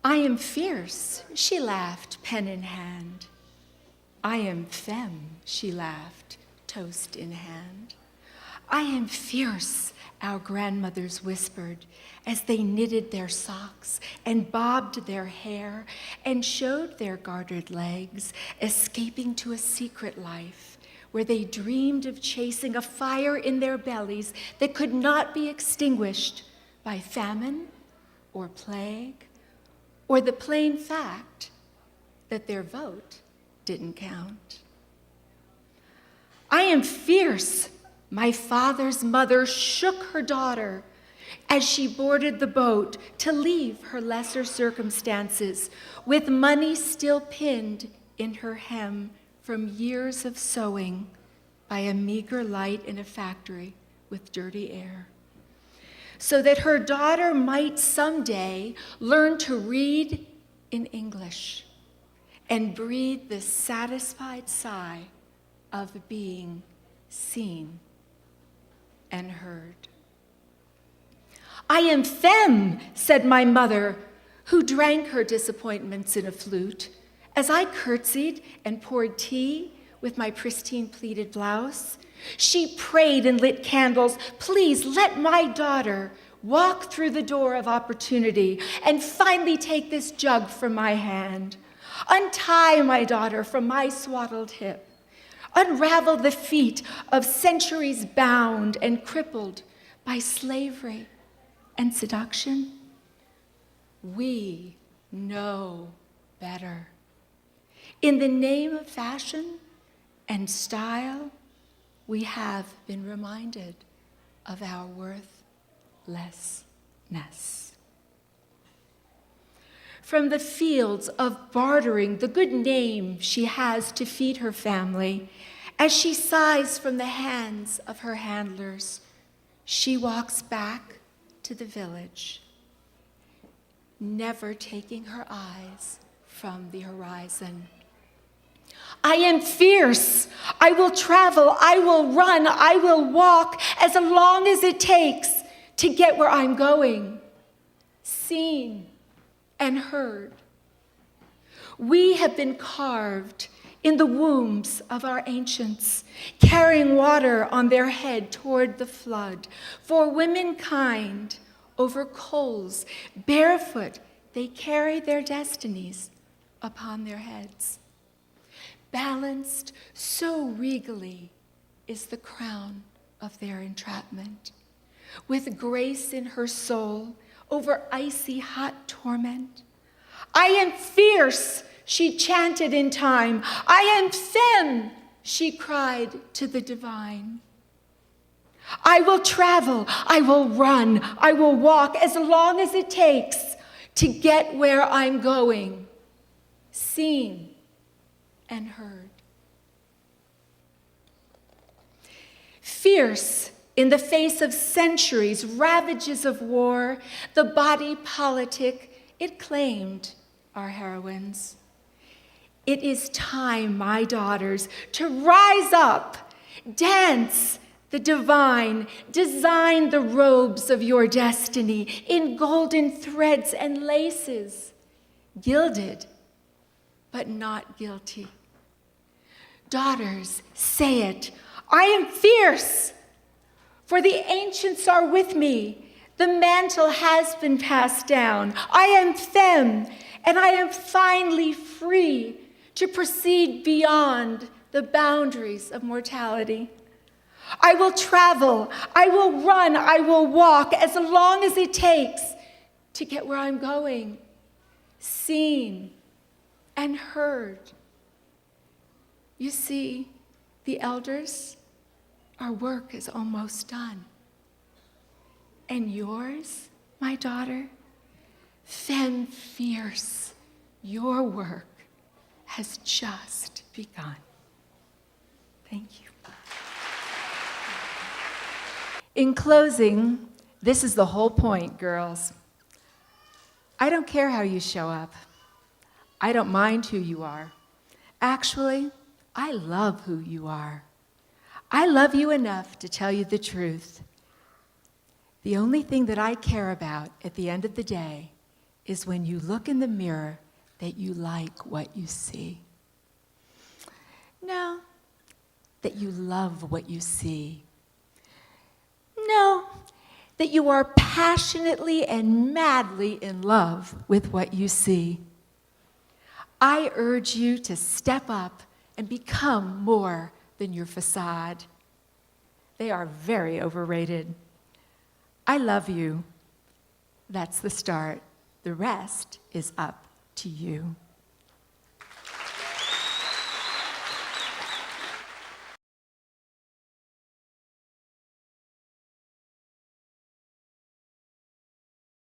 I am fierce, she laughed, pen in hand. I am femme, she laughed, toast in hand. I am fierce, our grandmothers whispered, as they knitted their socks and bobbed their hair and showed their gartered legs, escaping to a secret life where they dreamed of chasing a fire in their bellies that could not be extinguished by famine or plague or the plain fact that their vote didn't count. I am fierce, my father's mother shook her daughter as she boarded the boat to leave her lesser circumstances with money still pinned in her hem from years of sewing by a meager light in a factory with dirty air, so that her daughter might someday learn to read in English and breathe the satisfied sigh of being seen and heard. I am femme, said my mother, who drank her disappointments in a flute, as I curtsied and poured tea with my pristine pleated blouse. She prayed and lit candles, please let my daughter walk through the door of opportunity and finally take this jug from my hand. Untie my daughter from my swaddled hip. Unravel the feet of centuries bound and crippled by slavery and seduction. We know better. In the name of fashion and style, we have been reminded of our worthlessness. From the fields of bartering the good name she has to feed her family, as she sighs from the hands of her handlers, she walks back to the village, never taking her eyes from the horizon. I am fierce. I will travel, I will run, I will walk as long as it takes to get where I'm going, seen and heard. We have been carved in the wombs of our ancients, carrying water on their head toward the flood. For womankind, over coals, barefoot, they carry their destinies upon their heads. Balanced so regally is the crown of their entrapment, with grace in her soul over icy hot torment. I am fierce, she chanted in time. I am femme, she cried to the divine. I will travel, I will run, I will walk as long as it takes to get where I'm going, seen and heard. Fierce in the face of centuries, ravages of war, the body politic, it claimed our heroines. It is time, my daughters, to rise up, dance the divine, design the robes of your destiny in golden threads and laces, gilded but not guilty. Daughters, say it, I am fierce, for the ancients are with me. The mantle has been passed down. I am femme, and I am finally free to proceed beyond the boundaries of mortality. I will travel, I will run, I will walk as long as it takes to get where I'm going, seen and heard. You see, the elders, our work is almost done. And yours, my daughter, femme fierce, your work has just begun. Thank you. In closing, this is the whole point, girls. I don't care how you show up. I don't mind who you are. Actually, I love who you are. I love you enough to tell you the truth. The only thing that I care about at the end of the day is when you look in the mirror that you like what you see. No, that you love what you see. No, that you are passionately and madly in love with what you see. I urge you to step up and become more than your facade. They are very overrated. I love you. That's the start. The rest is up to you.